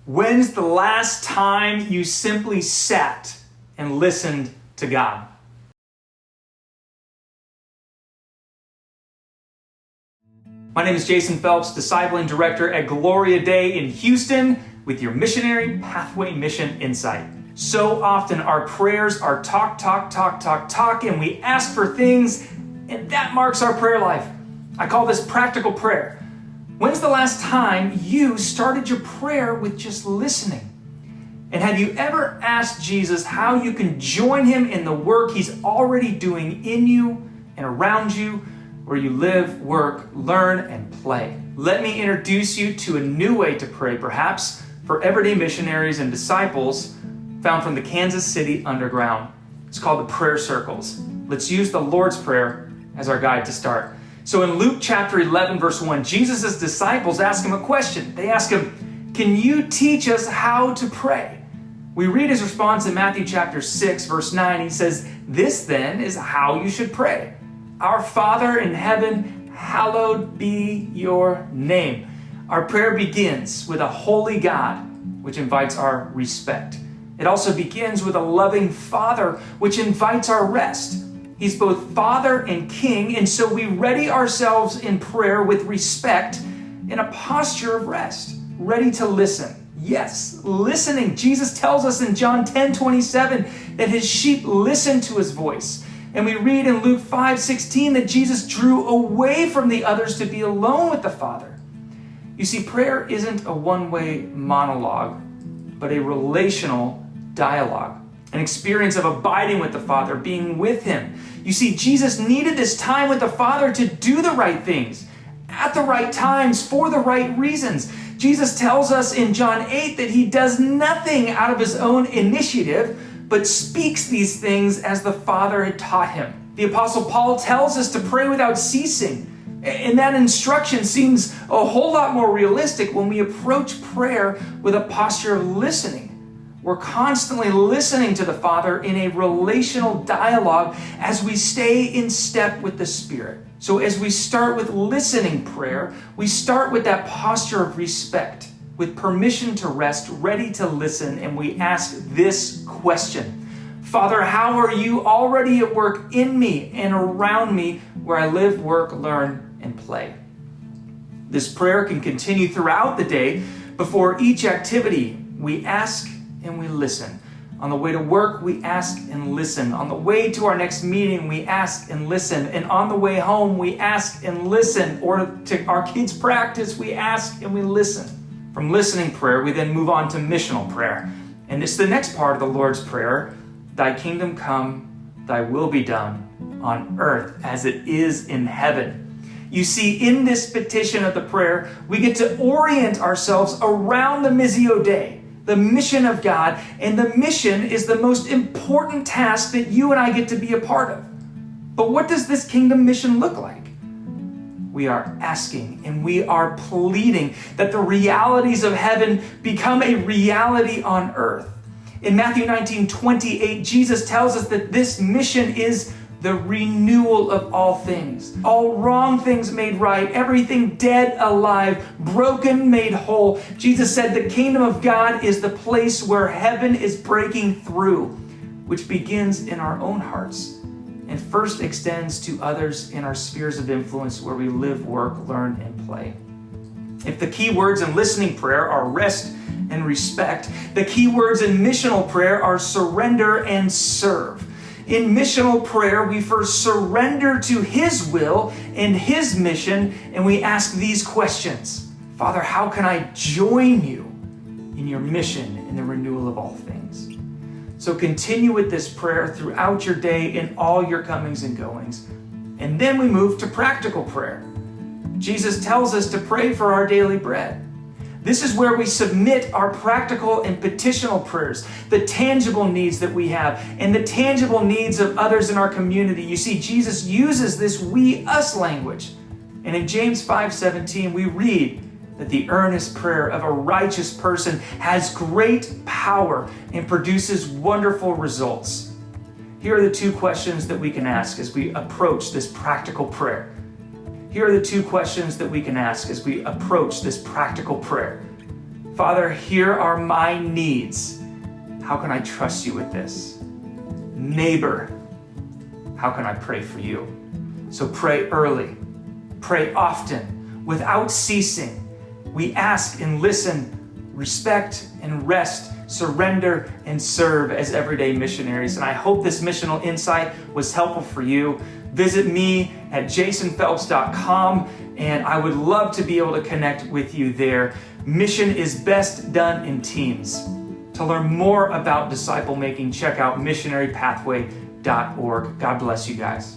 When's the last time you simply sat and listened to God? My name is Jason Phelps, Discipling Director at Gloria Day in Houston, with your Missionary Pathway Mission Insight. So often our prayers are talk, and we ask for things, and that marks our prayer life. I call this practical prayer. When's the last time you started your prayer with just listening? And have you ever asked Jesus how you can join him in the work he's already doing in you and around you, where you live, work, learn, and play? Let me introduce you to a new way to pray, perhaps, for everyday missionaries and disciples found from the Kansas City Underground. It's called the Prayer Circles. Let's use the Lord's Prayer as our guide to start. So in Luke chapter 11, verse 1, Jesus' disciples ask him a question. They ask him, "Can you teach us how to pray?" We read his response in Matthew chapter 6, verse 9. He says, "This then is how you should pray. Our Father in heaven, hallowed be your name." Our prayer begins with a holy God, which invites our respect. It also begins with a loving Father, which invites our rest. He's both Father and King, and so we ready ourselves in prayer with respect in a posture of rest, ready to listen. Yes, listening. Jesus tells us in John 10:27 that his sheep listen to his voice. And we read in Luke 5:16 that Jesus drew away from the others to be alone with the Father. You see, prayer isn't a one-way monologue, but a relational dialogue, an experience of abiding with the Father, being with him. You see, Jesus needed this time with the Father to do the right things, at the right times, for the right reasons. Jesus tells us in John 8 that he does nothing out of his own initiative, but speaks these things as the Father had taught him. The Apostle Paul tells us to pray without ceasing, and that instruction seems a whole lot more realistic when we approach prayer with a posture of listening. We're constantly listening to the Father in a relational dialogue as we stay in step with the Spirit. So as we start with listening prayer, we start with that posture of respect, with permission to rest, ready to listen, and we ask this question: Father, how are you already at work in me and around me where I live, work, learn, and play? This prayer can continue throughout the day. Before each activity, we ask and we listen. On the way to work, we ask and listen. On the way to our next meeting, we ask and listen. And on the way home, we ask and listen. Or to our kids' practice, we ask and we listen. From listening prayer, we then move on to missional prayer. And it's the next part of the Lord's Prayer: Thy kingdom come, thy will be done on earth as it is in heaven. You see, in this petition of the prayer, we get to orient ourselves around the Missio Dei, the mission of God, and the mission is the most important task that you and I get to be a part of. But what does this kingdom mission look like? We are asking and we are pleading that the realities of heaven become a reality on earth. In Matthew 19:28, Jesus tells us that this mission is the renewal of all things. All wrong things made right, everything dead alive, broken made whole. Jesus said the kingdom of God is the place where heaven is breaking through, which begins in our own hearts and first extends to others in our spheres of influence where we live, work, learn, and play. If the key words in listening prayer are rest and respect, the key words in missional prayer are surrender and serve. In missional prayer, we first surrender to his will and his mission, and we ask these questions. Father, how can I join you in your mission in the renewal of all things? So continue with this prayer throughout your day in all your comings and goings. And then we move to practical prayer. Jesus tells us to pray for our daily bread. This is where we submit our practical and petitional prayers, the tangible needs that we have and the tangible needs of others in our community. You see, Jesus uses this we, us language. And in James 5:17, we read that the earnest prayer of a righteous person has great power and produces wonderful results. Here are the two questions that we can ask as we approach this practical prayer. Here are the two questions that we can ask as we approach this practical prayer. Father, here are my needs. How can I trust you with this? Neighbor, how can I pray for you? So pray early, pray often, without ceasing. We ask and listen, respect and rest, surrender and serve as everyday missionaries. And I hope this missional insight was helpful for you. Visit me at jasonphelps.com, and I would love to be able to connect with you there. Mission is best done in teams. To learn more about disciple making, check out missionarypathway.org. God bless you guys.